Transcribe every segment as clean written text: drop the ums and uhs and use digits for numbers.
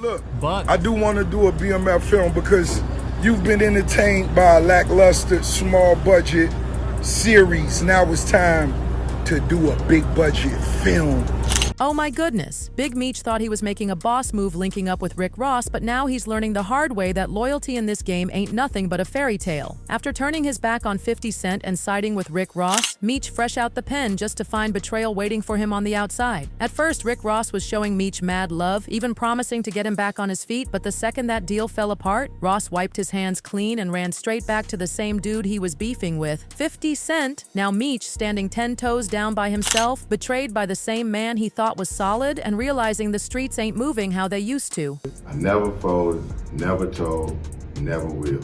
Look, but I do want to do a BMF film because you've been entertained by a lackluster, small budget series. Now it's time to do a big budget film. Oh my goodness, Big Meech thought he was making a boss move linking up with Rick Ross, but now he's learning the hard way that loyalty in this game ain't nothing but a fairy tale. After turning his back on 50 Cent and siding with Rick Ross, Meech fresh out the pen just to find betrayal waiting for him on the outside. At first, Rick Ross was showing Meech mad love, even promising to get him back on his feet, but the second that deal fell apart, Ross wiped his hands clean and ran straight back to the same dude he was beefing with, 50 Cent. Now Meech, standing 10 toes down by himself, betrayed by the same man he thought was solid and realizing the streets ain't moving how they used to. I never folded, never told, never will.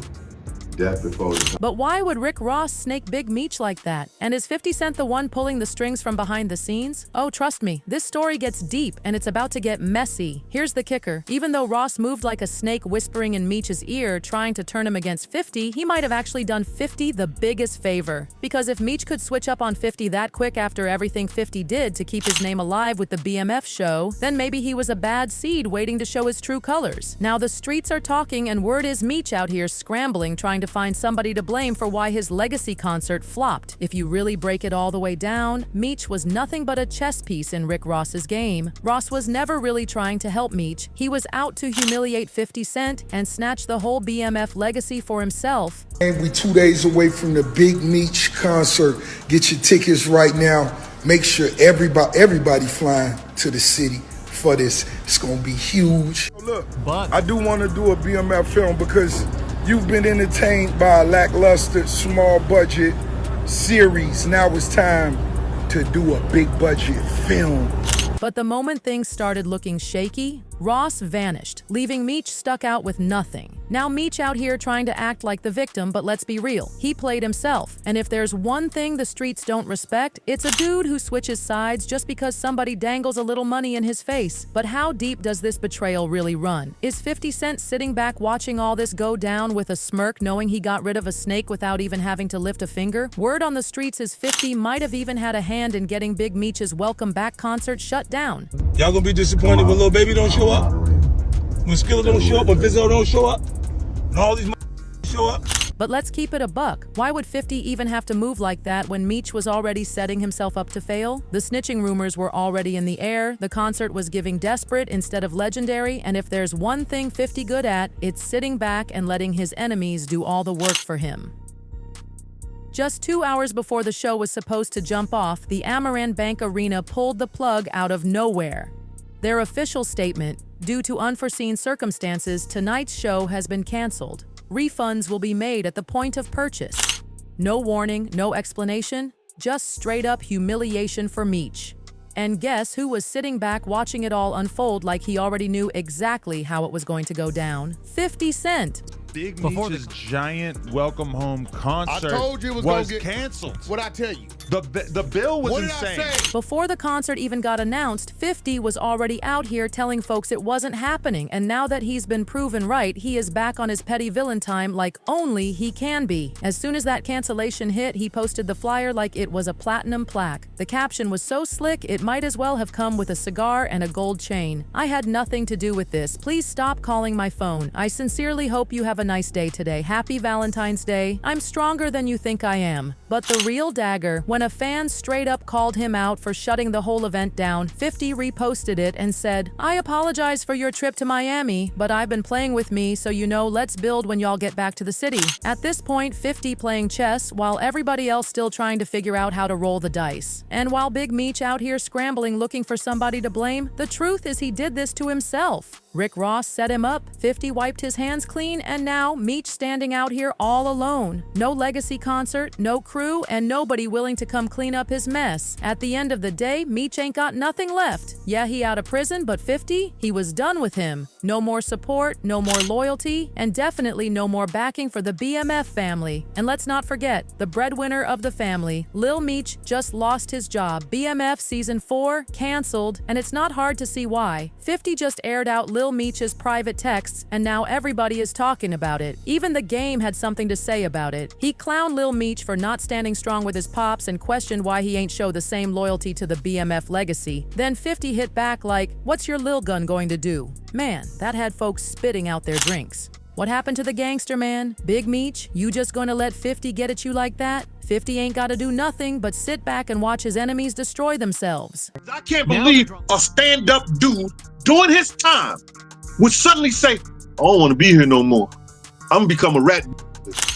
Death before the time. But why would Rick Ross snake Big Meech like that? And is 50 Cent the one pulling the strings from behind the scenes? Oh, trust me, this story gets deep and it's about to get messy. Here's the kicker. Even though Ross moved like a snake whispering in Meech's ear, trying to turn him against 50, he might have actually done 50 the biggest favor. Because if Meech could switch up on 50 that quick after everything 50 did to keep his name alive with the BMF show, then maybe he was a bad seed waiting to show his true colors. Now the streets are talking and word is Meech out here scrambling trying to find somebody to blame for why his legacy concert flopped. If you really break it all the way down, Meech was nothing but a chess piece in Rick Ross's game. Ross was never really trying to help Meech. He was out to humiliate 50 Cent and snatch the whole BMF legacy for himself. And we 2 days away from the Big Meech concert. Get your tickets right now. Make sure everybody flying to the city for this. It's gonna be huge. Look, but I do want to do a BMF film because you've been entertained by a lackluster, small budget series. Now it's time to do a big budget film. But the moment things started looking shaky, Ross vanished, leaving Meech stuck out with nothing. Now Meech out here trying to act like the victim, but let's be real, he played himself. And if there's one thing the streets don't respect, it's a dude who switches sides just because somebody dangles a little money in his face. But how deep does this betrayal really run? Is 50 Cent sitting back watching all this go down with a smirk knowing he got rid of a snake without even having to lift a finger? Word on the streets is 50 might have even had a hand in getting Big Meech's Welcome Back concert shut down. Y'all gonna be disappointed when Lil Baby don't show up? When Skilla don't show up, when Vizzo don't show up? And all these show up? But let's keep it a buck. Why would 50 even have to move like that when Meech was already setting himself up to fail? The snitching rumors were already in the air, the concert was giving desperate instead of legendary, and if there's one thing 50 good at, it's sitting back and letting his enemies do all the work for him. Just 2 hours before the show was supposed to jump off, the Amaran Bank Arena pulled the plug out of nowhere. Their official statement, due to unforeseen circumstances, tonight's show has been canceled. Refunds will be made at the point of purchase. No warning, no explanation, just straight up humiliation for Meech. And guess who was sitting back watching it all unfold like he already knew exactly how it was going to go down? 50 Cent. Big Meech's giant welcome home concert I told you it was canceled. What'd I tell you? The bill was What did insane. I say? Before the concert even got announced, 50 was already out here telling folks it wasn't happening, and now that he's been proven right, he is back on his petty villain time like only he can be. As soon as that cancellation hit, he posted the flyer like it was a platinum plaque. The caption was so slick, it might as well have come with a cigar and a gold chain. I had nothing to do with this. Please stop calling my phone. I sincerely hope you have a nice day today. Happy Valentine's Day. I'm stronger than you think I am. But the real dagger, when a fan straight up called him out for shutting the whole event down, 50 reposted it and said, "I apologize for your trip to Miami, but I've been playing with me, so you know, let's build when y'all get back to the city." At this point, 50 playing chess while everybody else still trying to figure out how to roll the dice. And while Big Meech out here scrambling looking for somebody to blame, the truth is he did this to himself. Rick Ross set him up, 50 wiped his hands clean, and now Meech standing out here all alone. No legacy concert, no crew, and nobody willing to come clean up his mess. At the end of the day, Meech ain't got nothing left. Yeah, he out of prison, but 50? He was done with him. No more support, no more loyalty, and definitely no more backing for the BMF family. And let's not forget, the breadwinner of the family, Lil Meech, just lost his job. BMF Season 4 canceled, and it's not hard to see why. 50 just aired out Lil Meech's private texts, and now everybody is talking about about it. Even the game had something to say about it. He clowned Lil Meech for not standing strong with his pops and questioned why he ain't show the same loyalty to the BMF legacy. Then 50 hit back like, "What's your lil gun going to do?" Man, that had folks spitting out their drinks. What happened to the gangster, man? Big Meech, you just gonna let 50 get at you like that? 50 ain't gotta do nothing but sit back and watch his enemies destroy themselves. I can't believe a stand-up dude doing his time would suddenly say, "I don't want to be here no more. I'm gonna become a rat."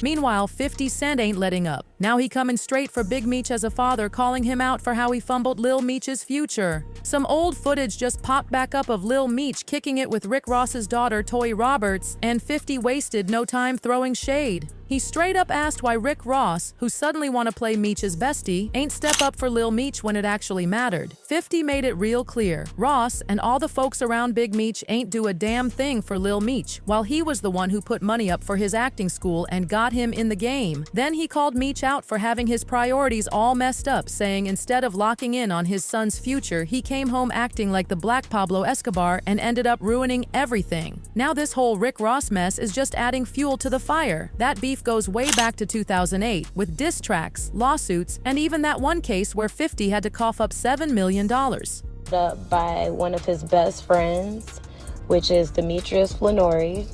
Meanwhile, 50 Cent ain't letting up. Now he coming straight for Big Meech as a father, calling him out for how he fumbled Lil Meech's future. Some old footage just popped back up of Lil Meech kicking it with Rick Ross's daughter, Toy Roberts, and 50 wasted no time throwing shade. He straight up asked why Rick Ross, who suddenly want to play Meech's bestie, ain't step up for Lil Meech when it actually mattered. 50 made it real clear. Ross and all the folks around Big Meech ain't do a damn thing for Lil Meech, while he was the one who put money up for his acting school and got him in the game. Then he called Meech out for having his priorities all messed up, saying instead of locking in on his son's future, he came home acting like the Black Pablo Escobar and ended up ruining everything. Now this whole Rick Ross mess is just adding fuel to the fire. That beef goes way back to 2008, with diss tracks, lawsuits, and even that one case where 50 had to cough up $7 million. By one of his best friends, which is Demetrius Flannery,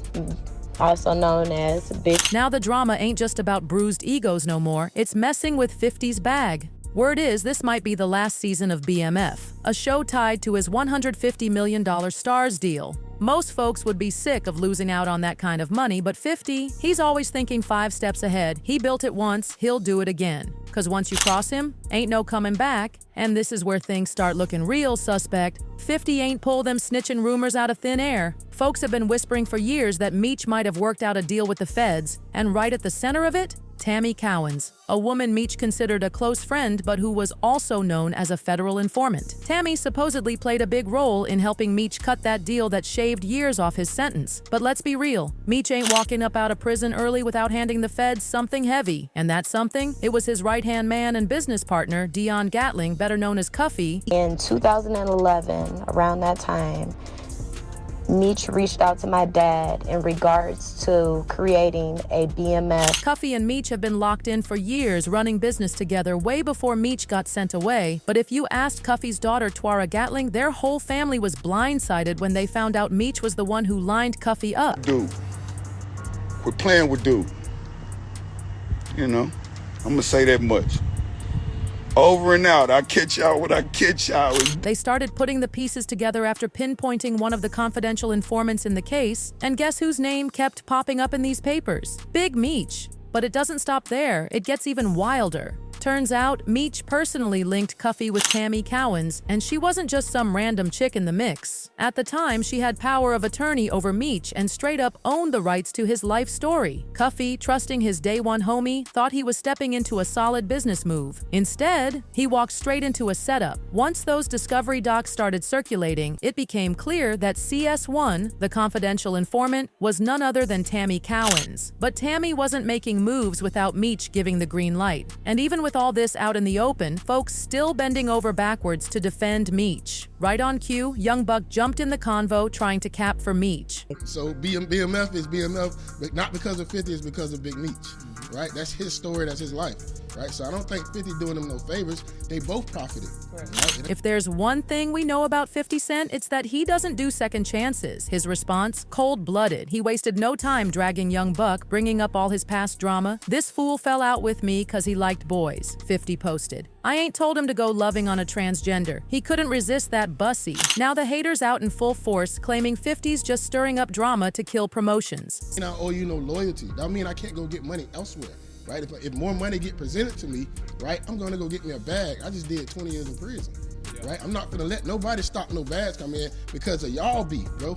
also known as Big. Now the drama ain't just about bruised egos no more, it's messing with 50's bag. Word is this might be the last season of BMF, a show tied to his $150 million Stars deal. Most folks would be sick of losing out on that kind of money, but 50, he's always thinking 5 steps ahead. He built it once, he'll do it again. Cause once you cross him, ain't no coming back. And this is where things start looking real suspect. 50 ain't pull them snitching rumors out of thin air. Folks have been whispering for years that Meech might have worked out a deal with the feds, and right at the center of it, Tammy Cowens, a woman Meech considered a close friend but who was also known as a federal informant. Tammy supposedly played a big role in helping Meech cut that deal that shaved years off his sentence. But let's be real, Meech ain't walking up out of prison early without handing the feds something heavy. And that something? It was his right-hand man and business partner, Dion Gatling, better known as Cuffy. In 2011, around that time, Meech reached out to my dad in regards to creating a BMF. Cuffy and Meech have been locked in for years, running business together way before Meech got sent away. But if you asked Cuffy's daughter, Twara Gatling, their whole family was blindsided when they found out Meech was the one who lined Cuffy up. Dude, quit playing with dude. You know, I'm gonna say that much. Over and out. I catch y'all what I catch y'all. They started putting the pieces together after pinpointing one of the confidential informants in the case, and guess whose name kept popping up in these papers? Big Meech. But it doesn't stop there, it gets even wilder. Turns out, Meech personally linked Cuffy with Tammy Cowens, and she wasn't just some random chick in the mix. At the time, she had power of attorney over Meech and straight up owned the rights to his life story. Cuffy, trusting his day one homie, thought he was stepping into a solid business move. Instead, he walked straight into a setup. Once those discovery docs started circulating, it became clear that CS1, the confidential informant, was none other than Tammy Cowens. But Tammy wasn't making moves without Meech giving the green light. And even with all this out in the open, folks still bending over backwards to defend Meech. Right on cue, Young Buck jumped in the convo trying to cap for Meech. So BMF is BMF, but not because of 50, it's because of Big Meech, right? That's his story, that's his life, right? So I don't think 50 doing them no favors. They both profited. Right? If there's one thing we know about 50 Cent, it's that he doesn't do second chances. His response? Cold-blooded. He wasted no time dragging Young Buck, bringing up all his past drama. This fool fell out with me cause he liked boys, 50 posted. I ain't told him to go loving on a transgender. He couldn't resist that bussy. Now the haters out in full force, claiming 50's just stirring up drama to kill promotions. And I owe you no loyalty. That mean I can't go get money elsewhere, right? If more money get presented to me, right, I'm gonna go get me a bag. I just did 20 years in prison, right? I'm not gonna let nobody stop no bags come in because of y'all beef, bro.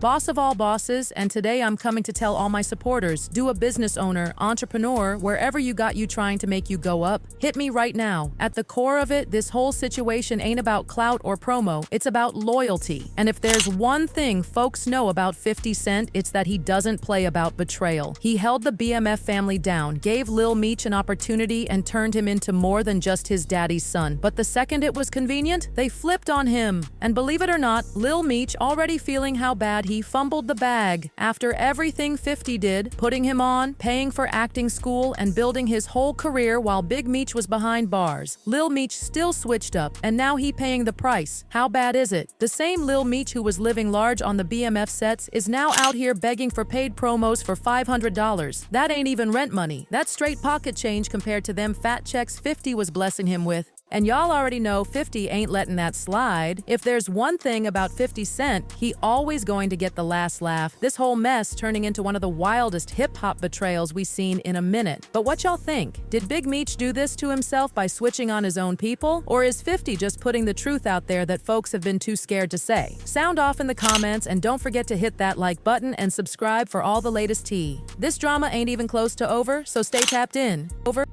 Boss of all bosses, and today I'm coming to tell all my supporters, do a business owner, entrepreneur, wherever you got you trying to make you go up, hit me right now. At the core of it, this whole situation ain't about clout or promo, it's about loyalty. And if there's one thing folks know about 50 Cent, it's that he doesn't play about betrayal. He held the BMF family down, gave Lil Meech an opportunity, and turned him into more than just his daddy's son. But the second it was convenient, they flipped on him. And believe it or not, Lil Meech, already feeling how bad he he fumbled the bag. After everything 50 did, putting him on, paying for acting school, and building his whole career while Big Meech was behind bars, Lil Meech still switched up, and now he paying the price. How bad is it? The same Lil Meech who was living large on the BMF sets is now out here begging for paid promos for $500. That ain't even rent money. That's straight pocket change compared to them fat checks 50 was blessing him with. And y'all already know 50 ain't letting that slide. If there's one thing about 50 Cent, he always going to get the last laugh. This whole mess turning into one of the wildest hip-hop betrayals we've seen in a minute. But what y'all think? Did Big Meech do this to himself by switching on his own people? Or is 50 just putting the truth out there that folks have been too scared to say? Sound off in the comments, and don't forget to hit that like button and subscribe for all the latest tea. This drama ain't even close to over, so stay tapped in. Over.